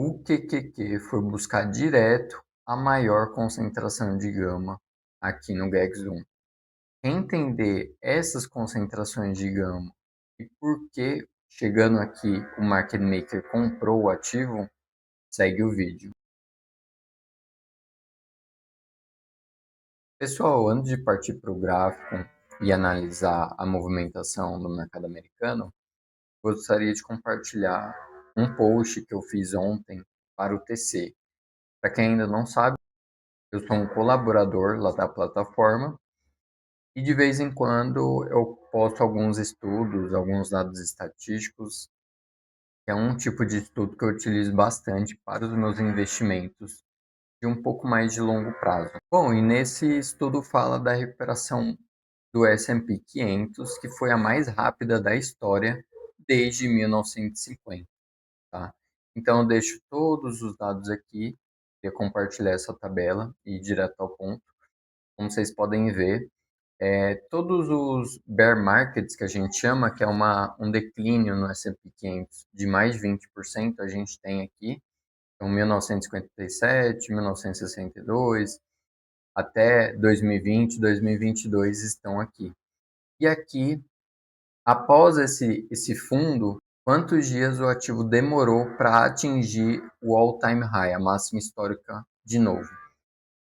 O QQQ foi buscar direto a maior concentração de gama aqui no GEX1. Entender essas concentrações de gama e por que, chegando aqui, o market maker comprou o ativo, segue o vídeo. Pessoal, antes de partir para o gráfico e analisar a movimentação do mercado americano, gostaria de compartilhar um post que eu fiz ontem para o TC. Para quem ainda não sabe, eu sou um colaborador lá da plataforma e de vez em quando eu posto alguns estudos, alguns dados estatísticos, que é um tipo de estudo que eu utilizo bastante para os meus investimentos de um pouco mais de longo prazo. Bom, e nesse estudo fala da recuperação do S&P 500, que foi a mais rápida da história desde 1950, tá? Então eu deixo todos os dados aqui, queria compartilhar essa tabela e ir direto ao ponto. Como vocês podem ver, todos os bear markets que a gente chama, que é um declínio no S&P 500 de mais de 20%, a gente tem aqui, então 1957, 1962, até 2020, 2022 estão aqui. E aqui, após esse fundo, quantos dias o ativo demorou para atingir o all-time high, a máxima histórica de novo?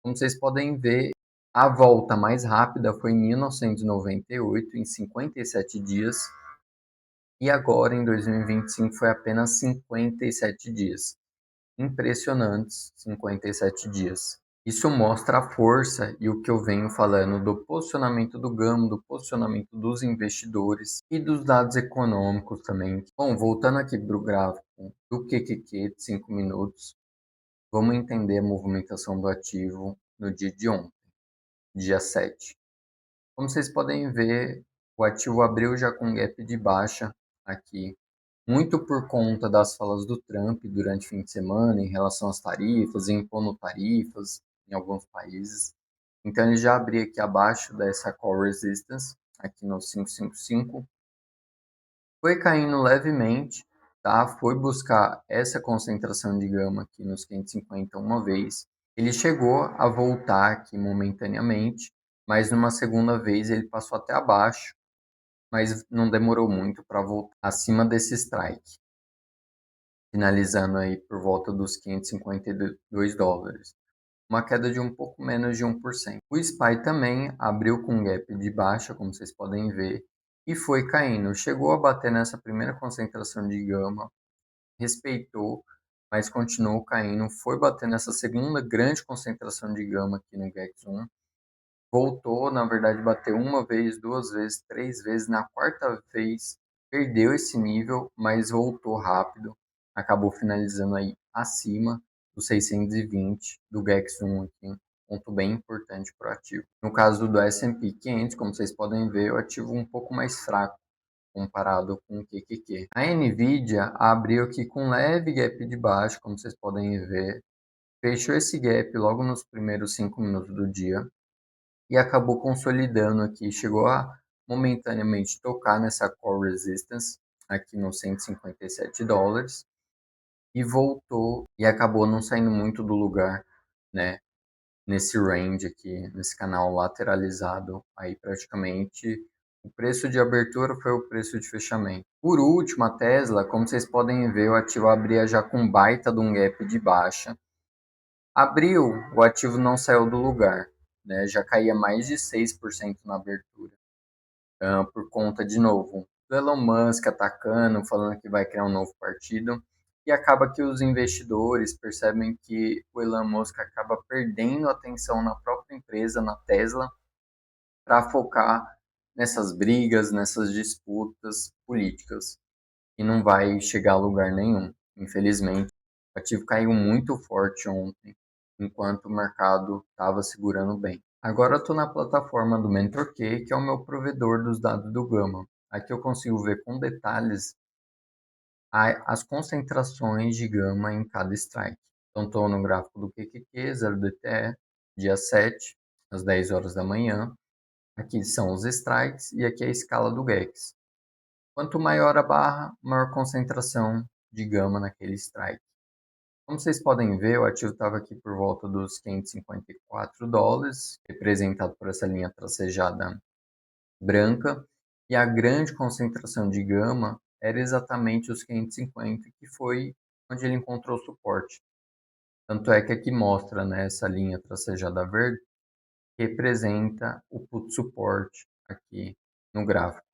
Como vocês podem ver, a volta mais rápida foi em 1998, em 57 dias, e agora em 2025 foi apenas 57 dias. Impressionantes 57 dias. Isso mostra a força e o que eu venho falando do posicionamento do Gamo, do posicionamento dos investidores e dos dados econômicos também. Bom, voltando aqui para o gráfico do QQQ de 5 minutos, vamos entender a movimentação do ativo no dia de ontem, dia 7. Como vocês podem ver, o ativo abriu já com gap de baixa aqui, muito por conta das falas do Trump durante o fim de semana em relação às tarifas, impondo tarifas em alguns países. Então ele já abriu aqui abaixo dessa call resistance, aqui no 555, foi caindo levemente, tá? Foi buscar essa concentração de gama aqui nos 550 uma vez. Ele chegou a voltar aqui momentaneamente, mas numa segunda vez ele passou até abaixo, mas não demorou muito para voltar acima desse strike, finalizando aí por volta dos 552 dólares, uma queda de um pouco menos de 1%. O SPY também abriu com gap de baixa, como vocês podem ver, e foi caindo. Chegou a bater nessa primeira concentração de gama, respeitou, mas continuou caindo. Foi bater nessa segunda grande concentração de gama aqui no GEX1. Voltou, na verdade, bateu uma vez, duas vezes, três vezes. Na quarta vez, perdeu esse nível, mas voltou rápido. Acabou finalizando aí acima dos 620 do GEX1 aqui, um ponto bem importante para o ativo. No caso do S&P 500, como vocês podem ver, o ativo um pouco mais fraco comparado com o QQQ. A Nvidia abriu aqui com leve gap de baixo, como vocês podem ver. Fechou esse gap logo nos primeiros 5 minutos do dia e acabou consolidando aqui, chegou a momentaneamente tocar nessa core resistance aqui nos 157 dólares e voltou e acabou não saindo muito do lugar, né, nesse range aqui, nesse canal lateralizado, aí praticamente o preço de abertura foi o preço de fechamento. Por último, a Tesla, como vocês podem ver, o ativo abria já com baita de um gap de baixa. Abriu, o ativo não saiu do lugar, né? Já caía mais de 6% na abertura, por conta, de novo, do Elon Musk atacando, falando que vai criar um novo partido, e acaba que os investidores percebem que o Elon Musk acaba perdendo atenção na própria empresa, na Tesla, para focar nessas brigas, nessas disputas políticas, e não vai chegar a lugar nenhum, infelizmente. O ativo caiu muito forte ontem, enquanto o mercado estava segurando bem. Agora eu estou na plataforma do MentorQ, que é o meu provedor dos dados do Gama. Aqui eu consigo ver com detalhes as concentrações de gama em cada strike. Então estou no gráfico do QQQ, 0DTE, dia 7, às 10 horas da manhã. Aqui são os strikes e aqui é a escala do GEX. Quanto maior a barra, maior concentração de gama naquele strike. Como vocês podem ver, o ativo estava aqui por volta dos US$ 554, representado por essa linha tracejada branca, e a grande concentração de gama era exatamente os 550, que foi onde ele encontrou suporte. Tanto é que aqui mostra, né, essa linha tracejada verde, representa o put suporte aqui no gráfico.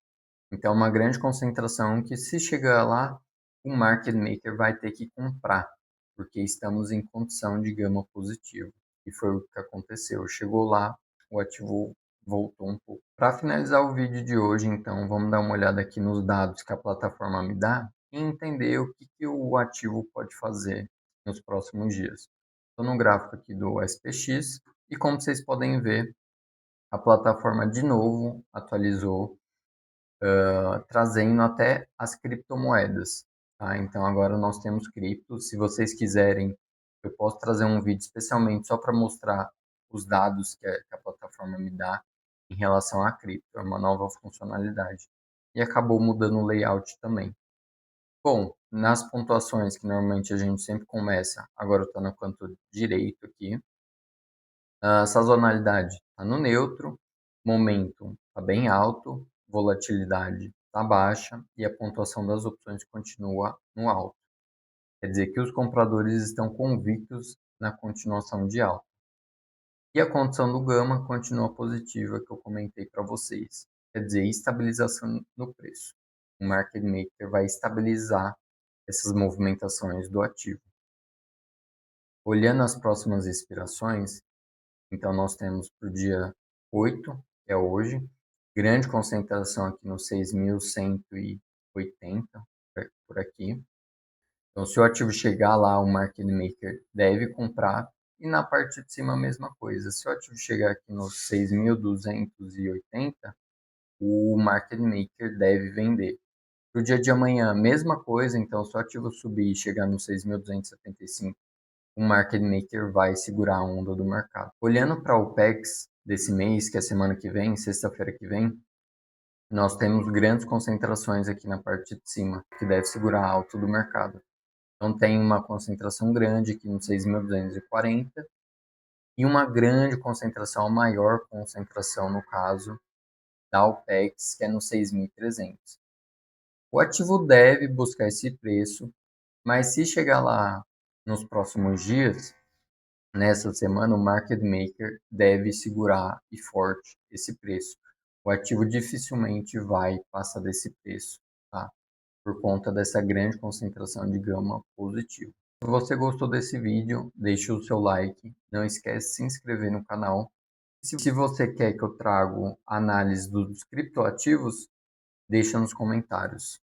Então, uma grande concentração que, se chegar lá, o market maker vai ter que comprar, porque estamos em condição de gama positiva. E foi o que aconteceu. Chegou lá, o ativo voltou um pouco. Para finalizar o vídeo de hoje, então, vamos dar uma olhada aqui nos dados que a plataforma me dá e entender o que o ativo pode fazer nos próximos dias. Estou no gráfico aqui do SPX e, como vocês podem ver, a plataforma de novo atualizou, trazendo até as criptomoedas. Tá? Então agora nós temos criptos. Se vocês quiserem, eu posso trazer um vídeo especialmente só para mostrar os dados que a plataforma me dá em relação a cripto. É uma nova funcionalidade. E acabou mudando o layout também. Bom, nas pontuações que normalmente a gente sempre começa, agora eu estou no canto direito aqui. A sazonalidade está no neutro, momento está bem alto, volatilidade está baixa e a pontuação das opções continua no alto. Quer dizer que os compradores estão convictos na continuação de alta. E a condição do gama continua positiva, que eu comentei para vocês. Quer dizer, estabilização no preço. O market maker vai estabilizar essas movimentações do ativo. Olhando as próximas expirações, então, nós temos para o dia 8, que é hoje, grande concentração aqui no 6.180, por aqui. Então, se o ativo chegar lá, o market maker deve comprar. E na parte de cima, a mesma coisa. Se o ativo chegar aqui nos 6.280, o market maker deve vender. Para o dia de amanhã, mesma coisa. Então, se o ativo subir e chegar nos 6.275, o market maker vai segurar a onda do mercado. Olhando para o PEX desse mês, que é semana que vem, sexta-feira que vem, nós temos grandes concentrações aqui na parte de cima, que deve segurar a alta do mercado. Então tem uma concentração grande aqui no 6.240 e uma grande concentração, a maior concentração no caso da OPEX, que é no 6.300. O ativo deve buscar esse preço, mas se chegar lá nos próximos dias, nessa semana, o market maker deve segurar e forte esse preço. O ativo dificilmente vai passar desse preço, tá? Por conta dessa grande concentração de gama positiva. Se você gostou desse vídeo, deixe o seu like. Não esquece de se inscrever no canal. Se você quer que eu traga análise dos criptoativos, deixa nos comentários.